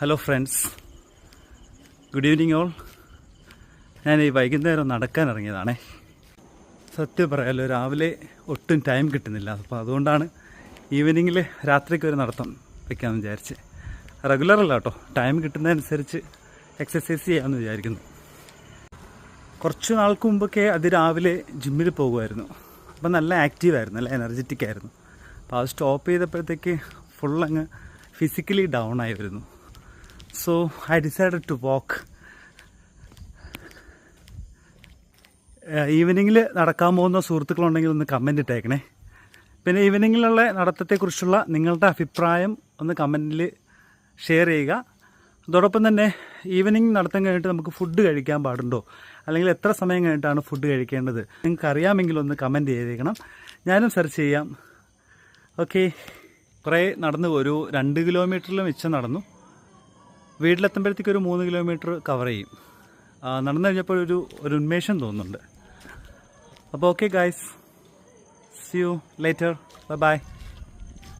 Hello friends, good evening all. ഞാൻ ഈ വൈകുന്നേരം നടക്കാൻ ഇറങ്ങിയതാണേ. സത്യം പറയാമല്ലോ, രാവിലെ ഒട്ടും ടൈം കിട്ടുന്നില്ല. അപ്പോൾ അതുകൊണ്ടാണ് ഈവനിങ്ങിൽ രാത്രിക്ക് ഒരു നടത്തം വയ്ക്കാമെന്ന് വിചാരിച്ച്. റെഗുലറല്ല കേട്ടോ, ടൈം കിട്ടുന്നതനുസരിച്ച് എക്സസൈസ് ചെയ്യാമെന്ന് വിചാരിക്കുന്നു. കുറച്ച് നാൾക്ക് മുമ്പൊക്കെ അതിരാവിലെ ജിമ്മിൽ പോകുമായിരുന്നു. അപ്പം നല്ല ആക്റ്റീവായിരുന്നു, നല്ല എനർജറ്റിക് ആയിരുന്നു. അപ്പോൾ അത് സ്റ്റോപ്പ് ചെയ്തപ്പോഴത്തേക്ക് ഫുൾ അങ്ങ് ഫിസിക്കലി ഡൗൺ ആയി വരുന്നു. So I decided to walk. ഈവനിങ്ങിൽ നടക്കാൻ പോകുന്ന സുഹൃത്തുക്കളുണ്ടെങ്കിൽ ഒന്ന് കമൻ്റ് ഇട്ടേക്കണേ. പിന്നെ ഈവനിങ്ങിലുള്ള നടത്തത്തെക്കുറിച്ചുള്ള നിങ്ങളുടെ അഭിപ്രായം ഒന്ന് കമൻറ്റിൽ ഷെയർ ചെയ്യുക. അതോടൊപ്പം തന്നെ ഈവനിങ് നടത്തം കഴിഞ്ഞിട്ട് നമുക്ക് ഫുഡ് കഴിക്കാൻ പാടുണ്ടോ, അല്ലെങ്കിൽ എത്ര സമയം കഴിഞ്ഞിട്ടാണ് ഫുഡ് കഴിക്കേണ്ടത്, നിങ്ങൾക്ക് അറിയാമെങ്കിൽ ഒന്ന് കമൻറ്റ് ചെയ്തേക്കണം. ഞാനും സെർച്ച് ചെയ്യാം. ഓക്കെ, കുറേ നടന്നു, ഒരു 2 കിലോമീറ്ററിലും മിച്ചം നടന്നു. വീട്ടിലെത്തുമ്പോഴത്തേക്ക് ഒരു 3 കിലോമീറ്റർ കവർ ചെയ്യും. നടന്നു കഴിഞ്ഞപ്പോൾ ഒരു ഉന്മേഷം തോന്നുന്നുണ്ട്. അപ്പോൾ okay guys, C you later, bye bye.